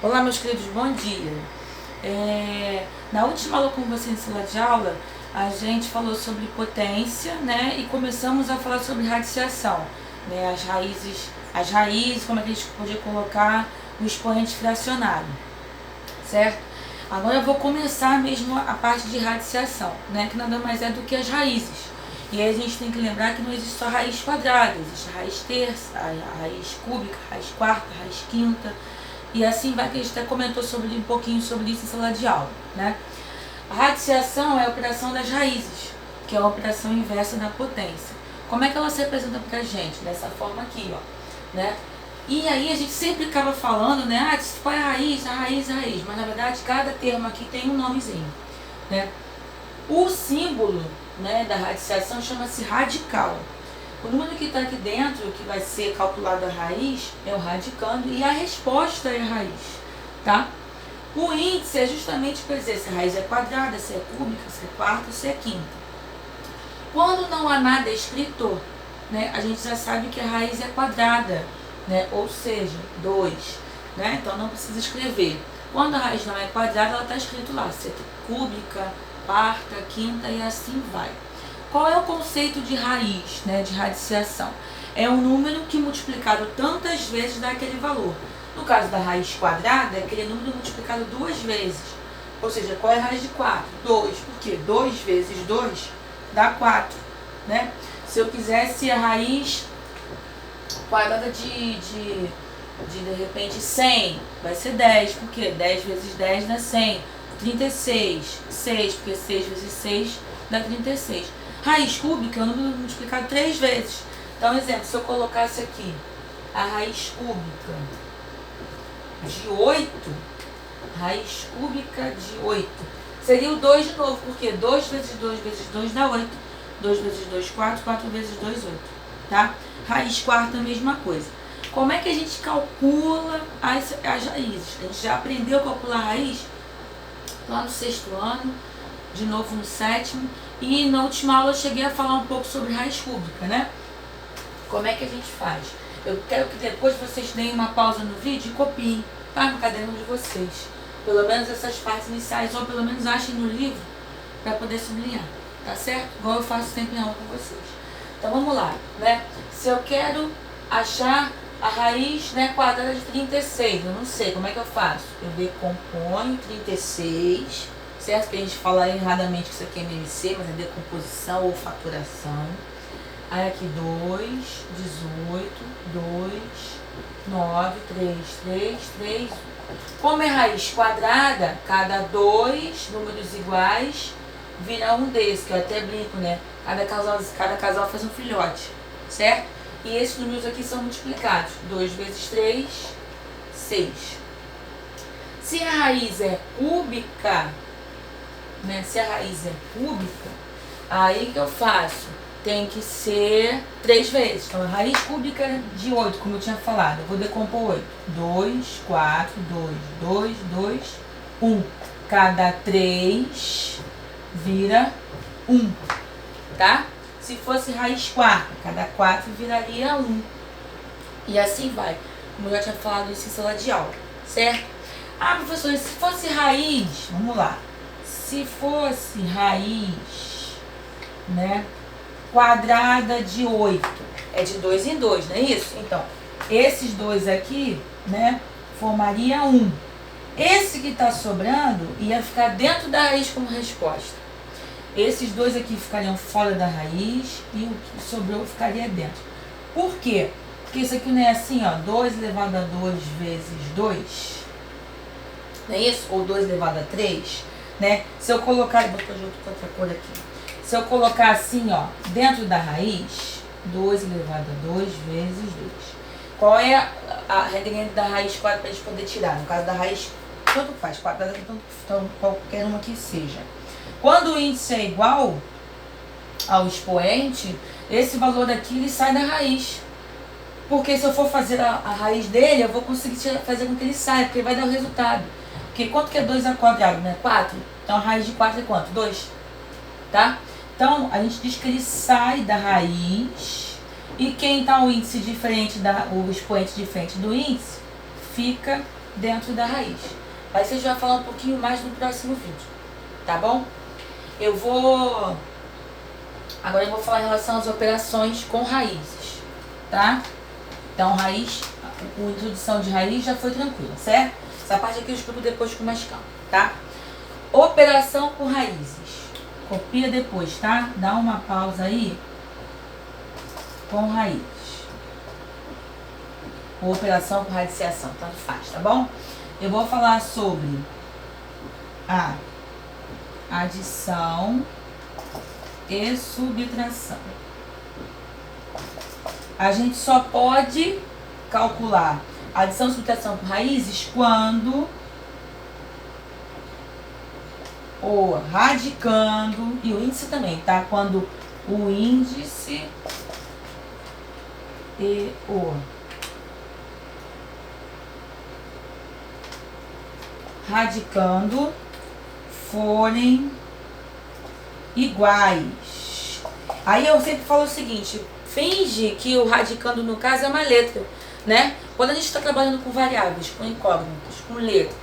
Olá, meus queridos, bom dia. Na última aula com você em sala de aula, a gente falou sobre potência, né? E começamos a falar sobre radiciação, né? As raízes, como é que a gente podia colocar o expoente fracionário, certo? Agora eu vou começar mesmo a parte de radiciação, né? Que nada mais é do que as raízes. E aí a gente tem que lembrar que não existe só raiz quadrada, existe a raiz terça, a raiz cúbica, a raiz quarta, a raiz quinta. E assim vai, que a gente até comentou um pouquinho sobre isso em sala de aula, né? A radiciação é a operação das raízes, que é a operação inversa da potência. Como é que ela se representa pra gente? Dessa forma aqui, ó, né? E aí a gente sempre acaba falando, né? Qual é a raiz? A raiz, a raiz. Mas na verdade cada termo aqui tem um nomezinho, né? O símbolo, né, da radiciação chama-se radical. O número que está aqui dentro, que vai ser calculado a raiz, é o radicando, e a resposta é a raiz, tá? O índice é justamente para dizer se a raiz é quadrada, se é cúbica, se é quarta, se é quinta. Quando não há nada escrito, né, a gente já sabe que a raiz é quadrada, né, ou seja, 2, né, então não precisa escrever. Quando a raiz não é quadrada, ela está escrito lá, se é cúbica, quarta, quinta e assim vai. Qual é o conceito de raiz, né, de radiciação? É um número que multiplicado tantas vezes dá aquele valor. No caso da raiz quadrada, é aquele número multiplicado 2 vezes. Ou seja, qual é a raiz de 4? 2. Por quê? 2 vezes 2 dá 4. Né? Se eu quisesse a raiz quadrada de repente 100, vai ser 10. Por quê? 10 vezes 10 dá 100. 36. 6, porque 6 vezes 6 dá 36. Raiz cúbica é um número multiplicado 3 vezes. Então, exemplo, se eu colocasse aqui a raiz cúbica de 8, raiz cúbica de 8, seria o 2 de novo, porque 2 vezes 2 vezes 2 dá 8. 2 vezes 2, 4, 4 vezes 2, 8. Tá? Raiz quarta, a mesma coisa. Como é que a gente calcula as raízes? A gente já aprendeu a calcular a raiz lá no 6º ano, de novo no 7º, e na última aula eu cheguei a falar um pouco sobre raiz cúbica, né? Como é que a gente faz? Eu quero que depois vocês deem uma pausa no vídeo e copiem, tá? No caderno de vocês. Pelo menos essas partes iniciais, ou pelo menos achem no livro, para poder sublinhar, tá certo? Igual eu faço sempre em aula com vocês. Então vamos lá, né? Se eu quero achar a raiz, né, quadrada de 36, eu não sei, como é que eu faço? Eu decomponho 36, certo? Que a gente fala erradamente que isso aqui é MMC, mas é decomposição ou faturação. Aí aqui 2, 18, 2, 9, 3, 3, 3. Como é raiz quadrada, cada 2 números iguais vira um desse, que eu até brinco, né? Cada casal faz um filhote, certo? E esses números aqui são multiplicados. 2 vezes 3, 6. Se a raiz é cúbica, né? Se a raiz é cúbica, aí que eu faço? Tem que ser 3 vezes. Então, a raiz cúbica de 8, como eu tinha falado, eu vou decompor 8. 2, 4, 2, 2, 2, 1. Cada 3 vira 1, tá? Se fosse raiz quarta, cada 4 viraria 1. E assim vai. Como eu já tinha falado isso em sala de aula, certo? Ah, professor, se fosse raiz, vamos lá. Se fosse raiz, né, quadrada de 8, é de 2 em 2, não é isso? Então, esses dois aqui, né, formaria 1. Esse que está sobrando ia ficar dentro da raiz como resposta. Esses dois aqui ficariam fora da raiz e o que sobrou ficaria dentro. Por quê? Porque isso aqui não é assim, ó, 2 elevado a 2 vezes 2, não é isso? Ou 2 elevado a 3, né? Se eu colocar, vou botar junto com outra cor aqui. Se eu colocar assim, ó, dentro da raiz, 2 elevado a 2 vezes 2. Qual é a regra da raiz quadrada para a gente poder tirar? No caso da raiz, tanto faz, quadrada, tanto qualquer uma que seja. Quando o índice é igual ao expoente, esse valor aqui ele sai da raiz. Porque se eu for fazer a raiz dele, eu vou conseguir fazer com que ele saia, porque vai dar o resultado. Porque quanto que é 2 ao quadrado, né? 4. Então a raiz de 4 é quanto? 2. Tá? Então a gente diz que ele sai da raiz. E quem está o índice diferente, o expoente diferente do índice, fica dentro da raiz. Mas você já vai falar um pouquinho mais no próximo vídeo, tá bom? Agora eu vou falar em relação às operações com raízes, tá? Então, a introdução de raiz já foi tranquila, certo? Essa parte aqui eu explico depois com mais calma, tá? Operação com raízes. Copia depois, tá? Dá uma pausa aí. Com raízes. Ou operação com radiciação, tanto faz, tá bom? Eu vou falar sobre a adição e subtração. A gente só pode calcular adição e subtração com raízes quando o radicando, e o índice também, tá? Quando o índice e o radicando forem iguais. Aí eu sempre falo o seguinte, finge que o radicando no caso é uma letra, né? Quando a gente está trabalhando com variáveis, com incógnitas, com letras,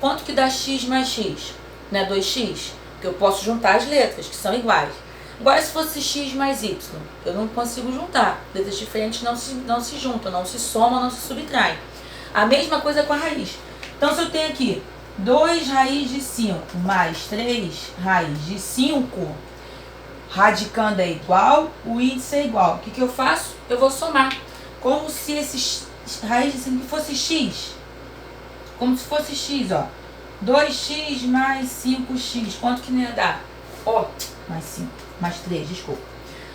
quanto que dá x mais x? Né? 2x? Porque eu posso juntar as letras, que são iguais. Agora, se fosse x mais y, eu não consigo juntar. Letras diferentes não se juntam, não se somam, não se subtraem. A mesma coisa com a raiz. Então, se eu tenho aqui 2 raiz de 5 mais 3 raiz de 5, radicando é igual, o índice é igual. O que eu faço? Eu vou somar. Como se esse raiz de 5 fosse x. Como se fosse x, ó. 2x mais 5x. Quanto que não ia dar? Mais 5. Mais 3, desculpa.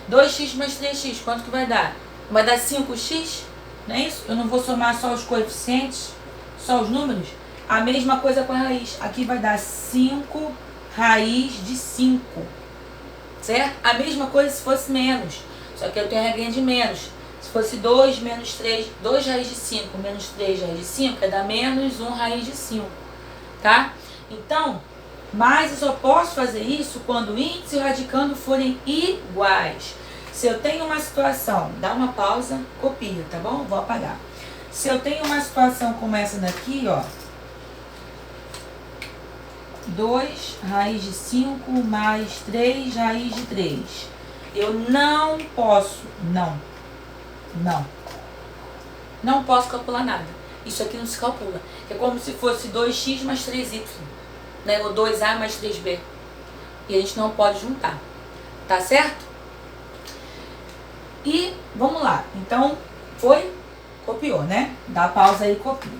2x mais 3x. Quanto que vai dar? Vai dar 5x? Não é isso? Eu não vou somar só os coeficientes, só os números. A mesma coisa com a raiz. Aqui vai dar 5 raiz de 5. Certo? A mesma coisa se fosse menos. Só que eu tenho a regrinha de menos. Se fosse 2 menos 3, 2 raiz de 5 menos 3 raiz de 5, vai dar menos 1 raiz de 5. Tá? Então, mas eu só posso fazer isso quando o índice e o radicando forem iguais. Se eu tenho uma situação, dá uma pausa, copia, tá bom? Vou apagar. Se eu tenho uma situação como essa daqui, ó. 2 raiz de 5 mais 3 raiz de 3. Eu não posso, não posso calcular nada. Isso aqui não se calcula. É como se fosse 2x mais 3y, né? Ou 2a mais 3b. E a gente não pode juntar. Tá certo? E vamos lá. Então, copiou, né? Dá pausa aí e copia.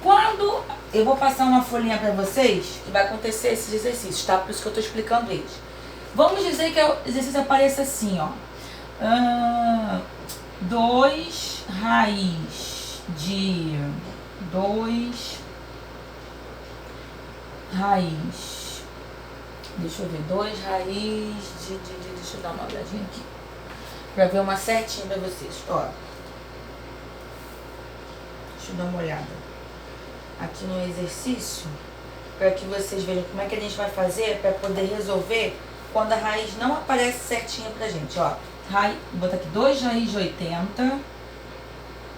Quando eu vou passar uma folhinha para vocês, que vai acontecer esses exercícios, tá? Por isso que eu tô explicando eles. Vamos dizer que o exercício apareça assim, ó. 2 raiz de 2 raiz. Deixa eu ver. 2 raiz de deixa eu dar uma olhadinha aqui. Pra ver uma certinha pra vocês. Ó. Deixa eu dar uma olhada aqui no exercício, para que vocês vejam como é que a gente vai fazer para poder resolver quando a raiz não aparece certinha pra gente, ó. Vou botar aqui 2 raiz de 80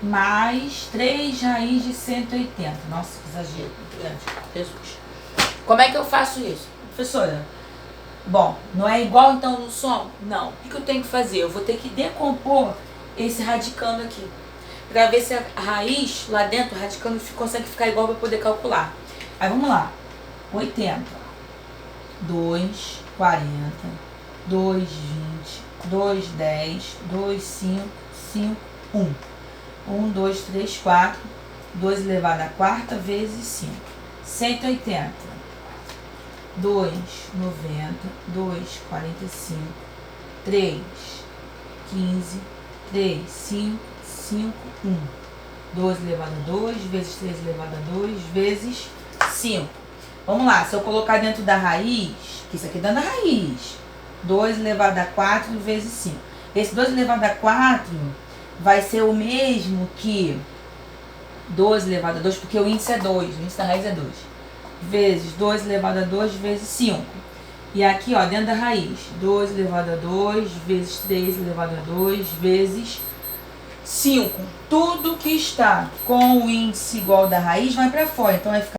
mais 3 raiz de 180. Nossa, que exagero muito grande. Jesus. Como é que eu faço isso? Professora, bom, não é igual então no som? Não. O que eu tenho que fazer? Eu vou ter que decompor esse radicando aqui, para ver se a raiz lá dentro, o radicando, consegue ficar igual para poder calcular. Aí vamos lá. 80, 2, 40, 2, 20, 2, 10, 2, 5, 5, 1. 1, 2, 3, 4, 2 elevado à quarta vezes 5. 180. 2, 90, 2, 45, 3, 15, 3, 5, 5, 1. 2 elevado a 2 vezes 3 elevado a 2 vezes 5. Vamos lá, se eu colocar dentro da raiz, que isso aqui é dando a raiz, 2 elevado a 4 vezes 5. Esse 2 elevado a 4 vai ser o mesmo que 2 elevado a 2, porque o índice é 2, o índice da raiz é 2, vezes 2 elevado a 2 vezes 5. E aqui, ó, dentro da raiz, 2 elevado a 2 vezes 3 elevado a 2 vezes 5. Tudo que está com o índice igual da raiz vai para fora. Então vai ficar